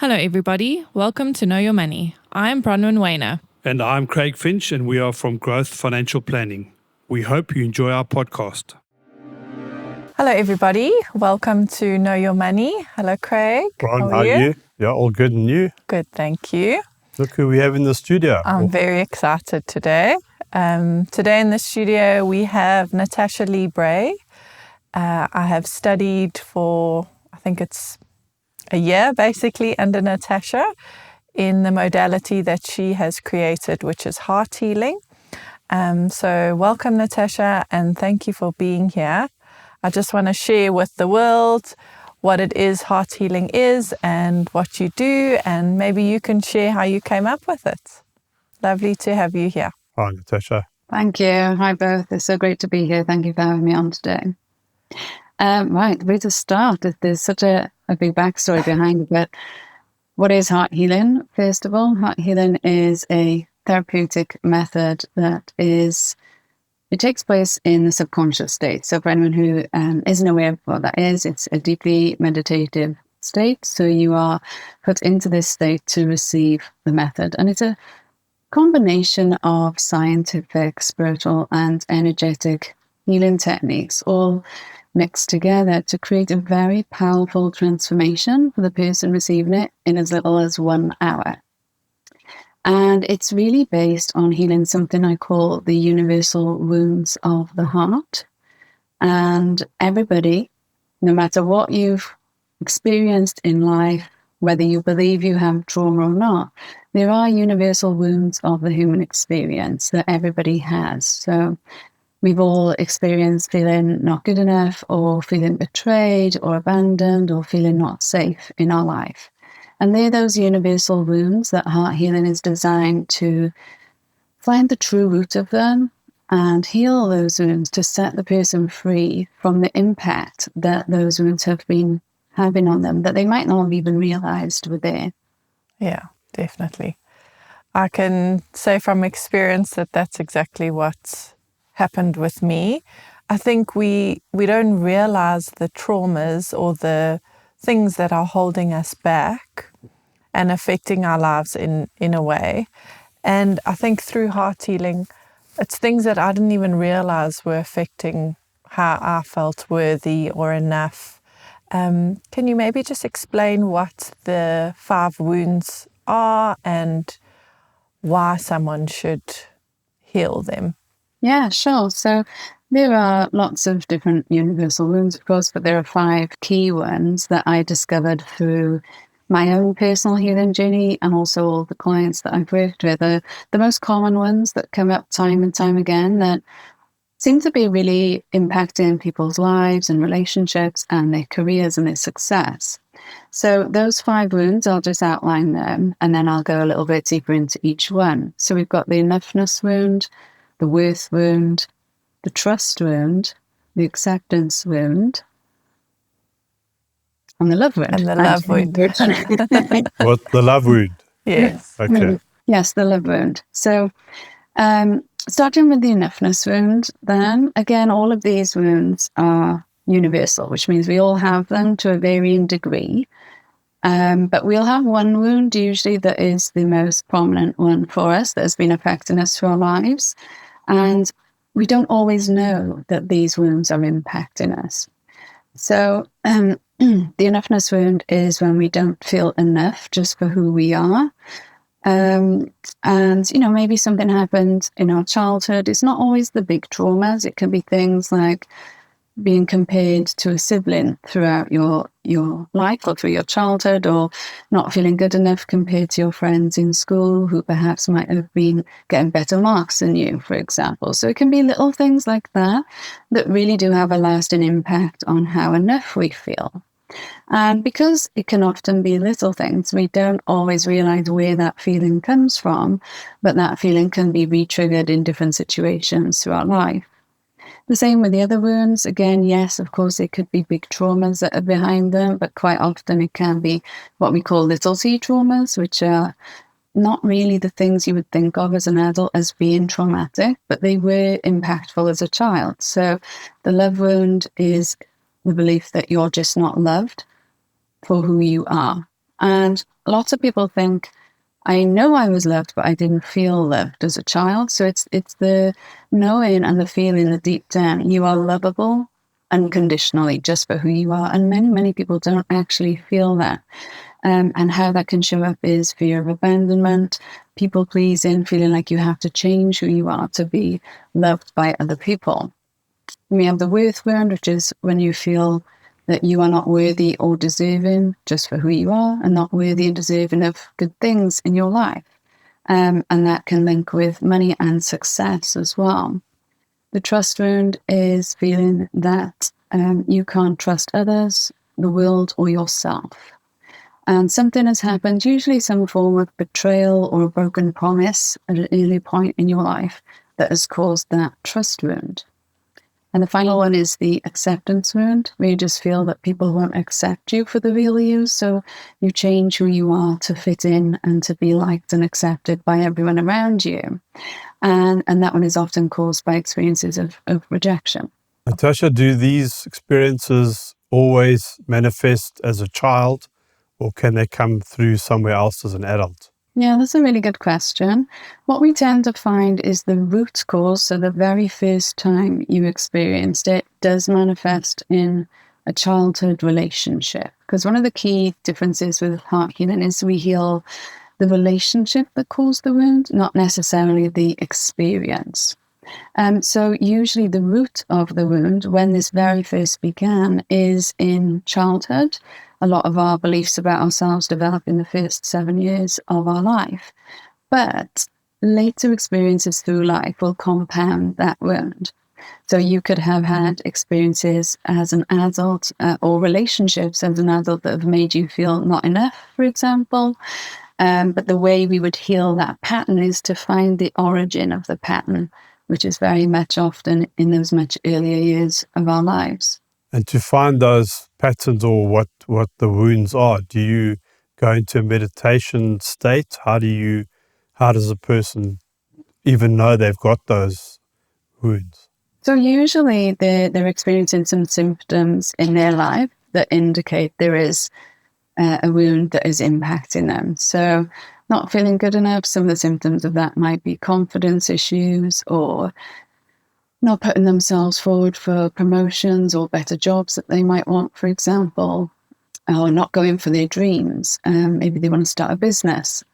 Hello, everybody. Welcome to Know Your Money. I'm Bronwyn Wayner. And I'm Craig Finch, and we are from Growth Financial Planning. We hope you enjoy our podcast. Hello, everybody. Welcome to Know Your Money. Hello, Craig. Brian, how are you? Yeah, all good, and you? Good, thank you. Look who we have in the studio. I'm very excited today. Today in the studio, we have Natasha Leigh Bray. I have studied for, I think it's a year, basically, under Natasha in the modality that she has created, which is heart healing. So welcome, Natasha, and thank you for being here. I just want to share with the world what it is heart healing is and what you do, and maybe you can share how you came up with it. Lovely to have you here. Hi, Natasha. Thank you. Hi, both. It's so great to be here. Thank you for having me on today. Right, where to start? There's such a big backstory behind it, but what is heart healing? First of all, heart healing is a therapeutic method that it takes place in the subconscious state. So for anyone who isn't aware of what that is, it's a deeply meditative state. So you are put into this state to receive the method. And it's a combination of scientific, spiritual, and energetic healing techniques all mixed together to create a very powerful transformation for the person receiving it in as little as 1 hour. And it's really based on healing something I call the universal wounds of the heart. And everybody, no matter what you've experienced in life, whether you believe you have trauma or not, there are universal wounds of the human experience that everybody has. So we've all experienced feeling not good enough, or feeling betrayed or abandoned, or feeling not safe in our life. And they're those universal wounds that heart healing is designed to find the true root of them and heal those wounds to set the person free from the impact that those wounds have been having on them that they might not have even realized were there. Yeah, definitely. I can say from experience that that's exactly what happened with me. I think we don't realize the traumas or the things that are holding us back and affecting our lives in a way. And I think through heart healing, it's things that I didn't even realize were affecting how I felt worthy or enough. Can you maybe just explain what the 5 wounds are and why someone should heal them? Yeah, sure. So there are lots of different universal wounds, of course, but there are 5 key ones that I discovered through my own personal healing journey and also all the clients that I've worked with. The most common ones that come up time and time again that seem to be really impacting people's lives and relationships and their careers and their success. So those 5 wounds, I'll just outline them and then I'll go a little bit deeper into each one. So we've got the enoughness wound, the worth wound, the trust wound, the acceptance wound, and the love wound. And the love wound. What, the love wound? Yes. Okay. Yes, the love wound. So starting with the enoughness wound, then again, all of these wounds are universal, which means we all have them to a varying degree. But we'll have one wound usually that is the most prominent one for us that has been affecting us through our lives. And we don't always know that these wounds are impacting us. So the enoughness wound is when we don't feel enough just for who we are. And, maybe something happened in our childhood. It's not always the big traumas. It can be things like being compared to a sibling throughout your life or through your childhood, or not feeling good enough compared to your friends in school who perhaps might have been getting better marks than you, for example. So it can be little things like that that really do have a lasting impact on how enough we feel. And because it can often be little things, we don't always realize where that feeling comes from, but that feeling can be re-triggered in different situations throughout life. The same with the other wounds. Again, yes, of course, it could be big traumas that are behind them, but quite often it can be what we call little t traumas, which are not really the things you would think of as an adult as being traumatic, but they were impactful as a child. So the love wound is the belief that you're just not loved for who you are. And lots of people think, I know I was loved, but I didn't feel loved as a child. So it's the knowing and the feeling that deep down you are lovable unconditionally just for who you are. And many, many people don't actually feel that. And how that can show up is fear of abandonment, people pleasing, feeling like you have to change who you are to be loved by other people. We have the worth wound, which is when you feel that you are not worthy or deserving just for who you are, and not worthy and deserving of good things in your life. And that can link with money and success as well. The trust wound is feeling that you can't trust others, the world, or yourself. And something has happened, usually some form of betrayal or a broken promise at an early point in your life that has caused that trust wound. And the final one is the acceptance wound, where you just feel that people won't accept you for the real you. So you change who you are to fit in and to be liked and accepted by everyone around you. And that one is often caused by experiences of rejection. Natasha, do these experiences always manifest as a child, or can they come through somewhere else as an adult? Yeah, that's a really good question. What we tend to find is the root cause, so the very first time you experienced it, does manifest in a childhood relationship. Because one of the key differences with heart healing is we heal the relationship that caused the wound, not necessarily the experience. So usually the root of the wound, when this very first began, is in childhood. A lot of our beliefs about ourselves develop in the first 7 years of our life. But later experiences through life will compound that wound. So you could have had experiences as an adult or relationships as an adult that have made you feel not enough, for example. But the way we would heal that pattern is to find the origin of the pattern, which is very much often in those much earlier years of our lives. And to find those patterns or what the wounds are, do you go into a meditation state? How does a person even know they've got those wounds? So usually they're experiencing some symptoms in their life that indicate there is a wound that is impacting them. So not feeling good enough, some of the symptoms of that might be confidence issues, or not putting themselves forward for promotions or better jobs that they might want, for example, or not going for their dreams. Maybe they want to start a business.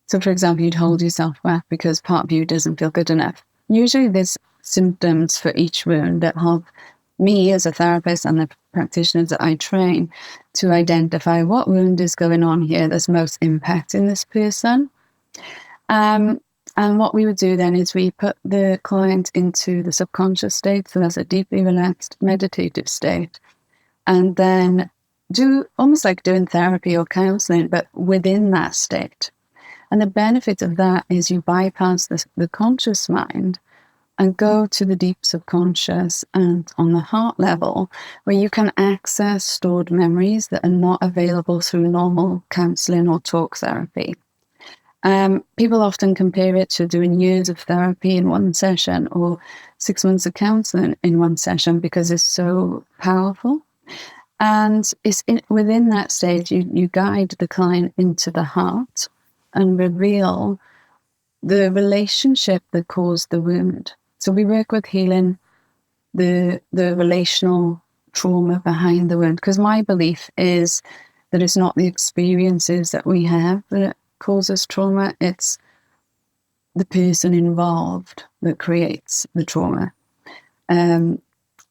So, for example, you'd hold yourself back because part of you doesn't feel good enough. Usually there's symptoms for each wound that help me as a therapist and the practitioners that I train to identify what wound is going on here that's most impacting this person. And what we would do then is we put the client into the subconscious state, so that's a deeply relaxed meditative state, and then do almost like doing therapy or counseling, but within that state. And the benefit of that is you bypass the conscious mind and go to the deep subconscious and on the heart level, where you can access stored memories that are not available through normal counseling or talk therapy. People often compare it to doing years of therapy in one session or 6 months of counseling in one session because it's so powerful. And it's within that stage, you guide the client into the heart and reveal the relationship that caused the wound. So we work with healing the relational trauma behind the wound, because my belief is that it's not the experiences that we have that causes trauma, it's the person involved that creates the trauma. And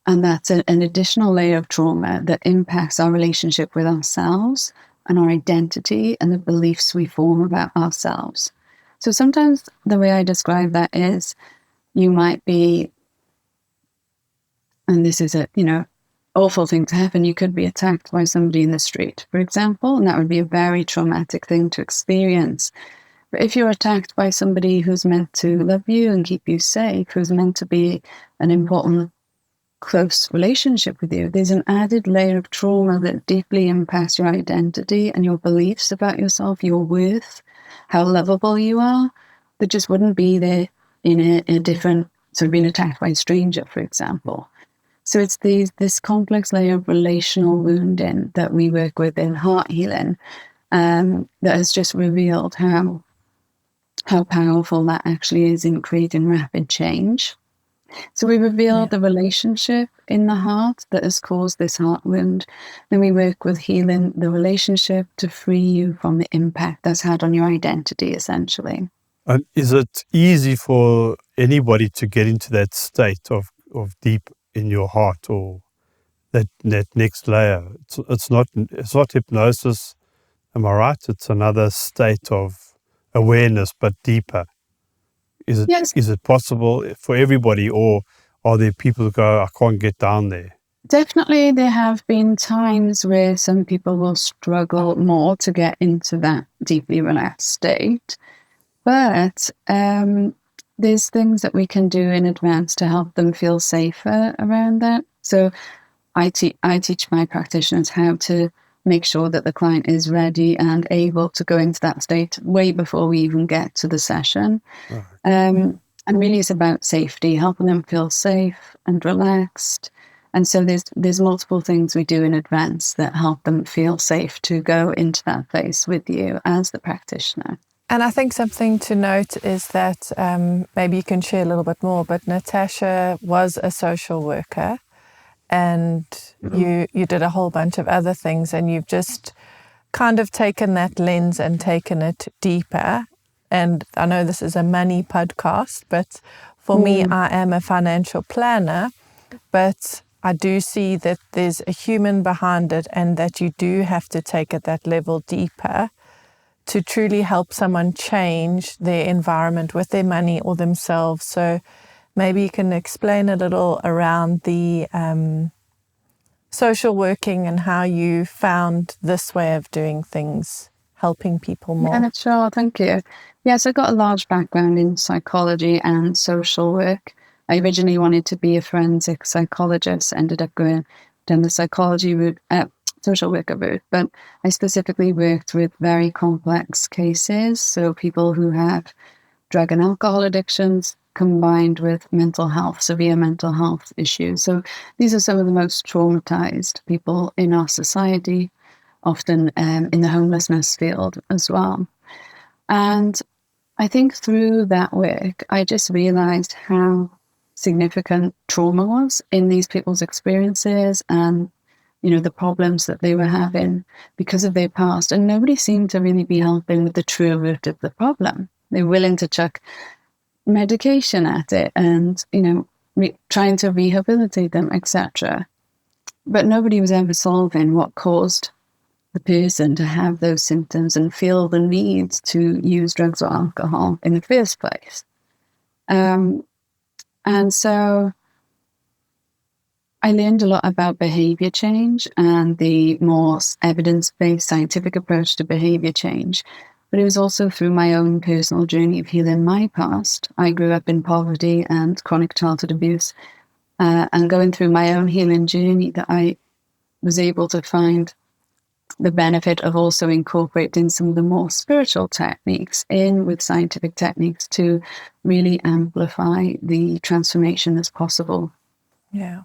that's an additional layer of trauma that impacts our relationship with ourselves and our identity and the beliefs we form about ourselves. So sometimes the way I describe that is you might be, and this is a, awful thing to happen. You could be attacked by somebody in the street, for example, and that would be a very traumatic thing to experience. But if you're attacked by somebody who's meant to love you and keep you safe, who's meant to be an important, close relationship with you, there's an added layer of trauma that deeply impacts your identity and your beliefs about yourself, your worth, how lovable you are, that just wouldn't be there in a different, sort of being attacked by a stranger, for example. So it's this complex layer of relational wounding that we work with in heart healing that has just revealed how powerful that actually is in creating rapid change. So we reveal the relationship in the heart that has caused this heart wound. Then we work with healing the relationship to free you from the impact that's had on your identity, essentially. And is it easy for anybody to get into that state of deep in your heart, or that next layer? It's not hypnosis, am I right? It's another state of awareness, but deeper. Yes. Is it possible for everybody, or are there people who go, I can't get down there? Definitely, there have been times where some people will struggle more to get into that deeply relaxed state. But there's things that we can do in advance to help them feel safer around that. So I teach my practitioners how to make sure that the client is ready and able to go into that state way before we even get to the session. And really it's about safety, helping them feel safe and relaxed. And so there's multiple things we do in advance that help them feel safe to go into that place with you as the practitioner. And I think something to note is that maybe you can share a little bit more, but Natasha was a social worker, and you did a whole bunch of other things, and you've just kind of taken that lens and taken it deeper. And I know this is a money podcast, but for me, I am a financial planner, but I do see that there's a human behind it, and that you do have to take it that level deeper to truly help someone change their environment with their money or themselves. So maybe you can explain a little around the social working and how you found this way of doing things, helping people more. Yeah, sure. Thank you. Yes, I got a large background in psychology and social work. I originally wanted to be a forensic psychologist, ended up going down the psychology route, social worker route, but I specifically worked with very complex cases. So people who have drug and alcohol addictions combined with mental health, severe mental health issues. So these are some of the most traumatized people in our society, often in the homelessness field as well. And I think through that work, I just realized how significant trauma was in these people's experiences, and the problems that they were having because of their past. And nobody seemed to really be helping with the true root of the problem. They're willing to chuck medication at it and, trying to rehabilitate them, etc. But nobody was ever solving what caused the person to have those symptoms and feel the need to use drugs or alcohol in the first place. And so I learned a lot about behavior change and the more evidence-based scientific approach to behavior change. But it was also through my own personal journey of healing my past. I grew up in poverty and chronic childhood abuse, and going through my own healing journey that I was able to find the benefit of also incorporating some of the more spiritual techniques in with scientific techniques to really amplify the transformation that's possible. Yeah.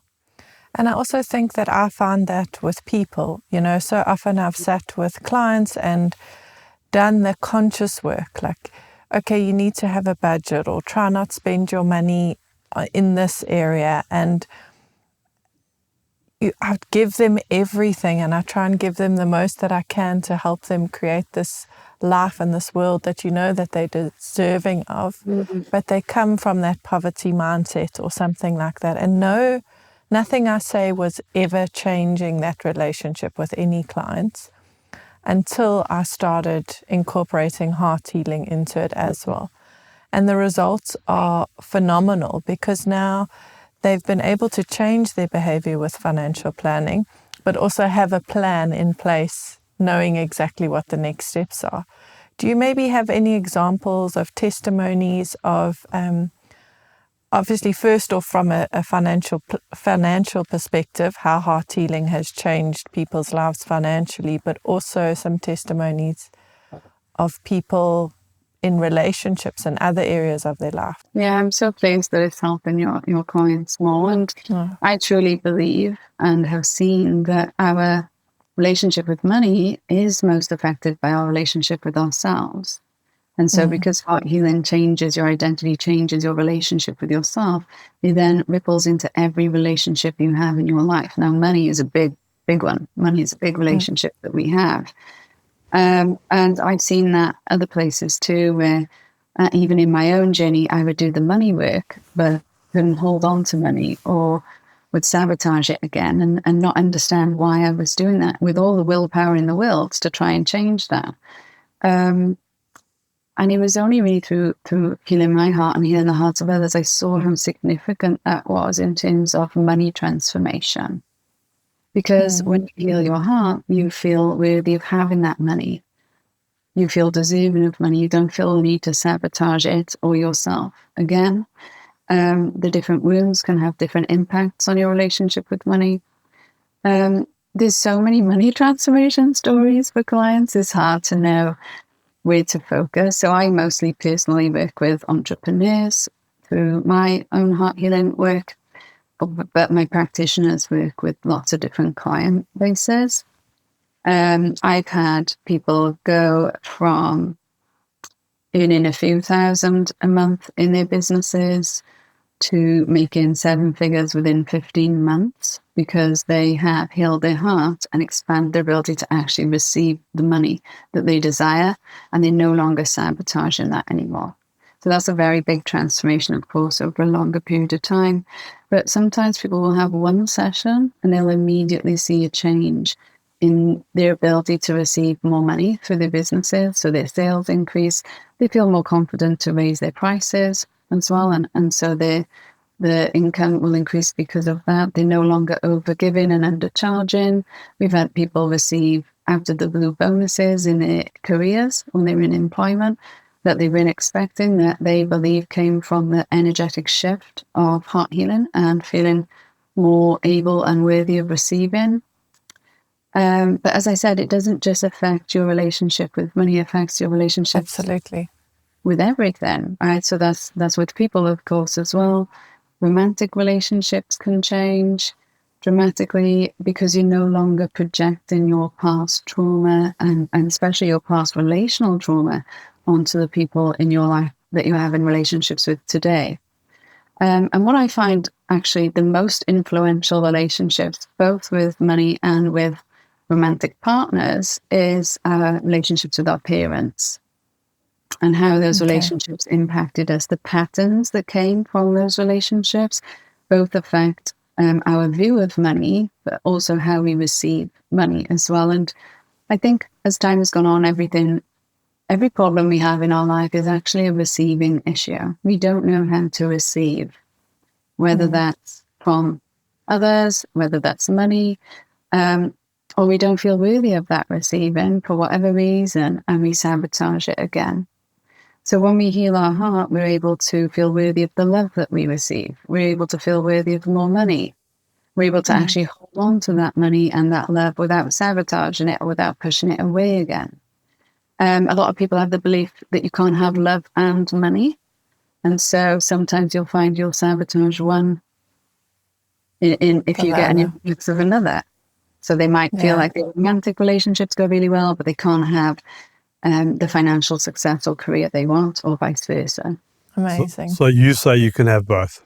And I also think that I find that with people, so often I've sat with clients and done the conscious work, like, okay, you need to have a budget, or try not spend your money in this area. And I give them everything, and I try and give them the most that I can to help them create this life and this world that that they're deserving of. Mm-hmm. But they come from that poverty mindset or something like that. And nothing I say was ever changing that relationship with any clients until I started incorporating heart healing into it as well. And the results are phenomenal, because now they've been able to change their behavior with financial planning, but also have a plan in place, knowing exactly what the next steps are. Do you maybe have any examples of testimonies of obviously, first off, from a financial perspective, how heart healing has changed people's lives financially, but also some testimonies of people in relationships and other areas of their life? Yeah, I'm so pleased that it's helping your clients more. And I truly believe and have seen that our relationship with money is most affected by our relationship with ourselves. And so because heart healing changes your identity, changes your relationship with yourself, it then ripples into every relationship you have in your life. Now, money is a big one. Money is a big relationship that we have. And I've seen that other places too, where even in my own journey, I would do the money work, but couldn't hold on to money or would sabotage it again and not understand why I was doing that with all the willpower in the world to try and change that. And it was only really through healing my heart and healing the hearts of others, I saw how significant that was in terms of money transformation. Because when you heal your heart, you feel worthy of having that money. You feel deserving of money. You don't feel the need to sabotage it or yourself. Again, the different wounds can have different impacts on your relationship with money. There's so many money transformation stories for clients. It's hard to know where to focus. So I mostly personally work with entrepreneurs through my own heart healing work, but my practitioners work with lots of different client bases. I've had people go from earning a few thousand a month in their businesses to making 7 figures within 15 months because they have healed their heart and expanded their ability to actually receive the money that they desire, and they're no longer sabotaging that anymore. So that's a very big transformation, of course, over a longer period of time. But sometimes people will have one session and they'll immediately see a change in their ability to receive more money through their businesses. So their sales increase, they feel more confident to raise their prices as well. And so the income will increase because of that. They're no longer overgiving and undercharging. We've had people receive out of the blue bonuses in their careers when they were in employment that they weren't expecting, that they believe came from the energetic shift of heart healing and feeling more able and worthy of receiving. But as I said, it doesn't just affect your relationship with money, it affects your relationship Absolutely. with everything, right? So that's with people, of course, as well. Romantic relationships can change dramatically because you're no longer projecting your past trauma and especially your past relational trauma onto the people in your life that you have in relationships with today. And what I find actually the most influential relationships, both with money and with romantic partners, is relationships with our parents and how those relationships impacted us. The patterns that came from those relationships both affect our view of money, but also how we receive money as well. And I think as time has gone on, every problem we have in our life is actually a receiving issue. We don't know how to receive, whether that's from others, whether that's money, or we don't feel worthy of that receiving for whatever reason, and we sabotage it again. So when we heal our heart, we're able to feel worthy of the love that we receive. We're able to feel worthy of more money. We're able to actually hold on to that money and that love without sabotaging it or without pushing it away again. A lot of people have the belief that you can't have love and money. And so sometimes you'll find you'll sabotage one if you get an influx of another. So they might feel like their romantic relationships go really well, but they can't have the financial success or career they want, or vice versa. Amazing. So you say you can have both?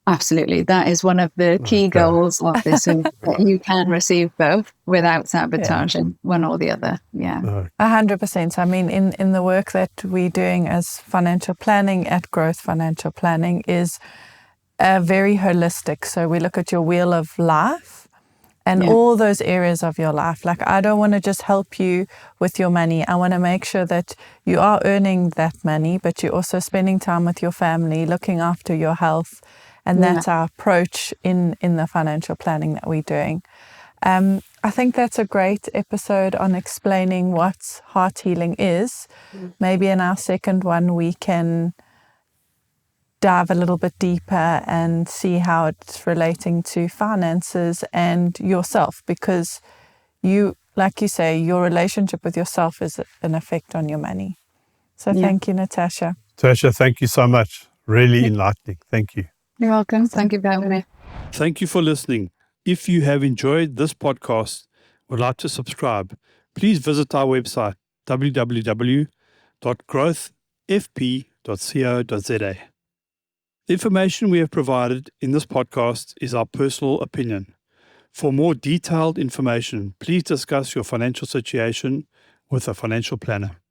Absolutely. That is one of the key goals of this, that you can receive both without sabotaging one or the other. Yeah. 100%. I mean, in the work that we're doing as financial planning at Growth Financial Planning is very holistic. So we look at your wheel of life and all those areas of your life. Like, I don't want to just help you with your money. I want to make sure that you are earning that money, but you're also spending time with your family, looking after your health. And that's our approach in the financial planning that we're doing. I think that's a great episode on explaining what heart healing is. Maybe in our second one, we can dive a little bit deeper and see how it's relating to finances and yourself, because you, like you say, your relationship with yourself is an effect on your money. So thank you, Natasha. Natasha, thank you so much. Really enlightening. Thank you. You're welcome. Thank you for having me. Thank you for listening. If you have enjoyed this podcast, would like to subscribe, please visit our website www.growthfp.co.za. The information we have provided in this podcast is our personal opinion. For more detailed information, please discuss your financial situation with a financial planner.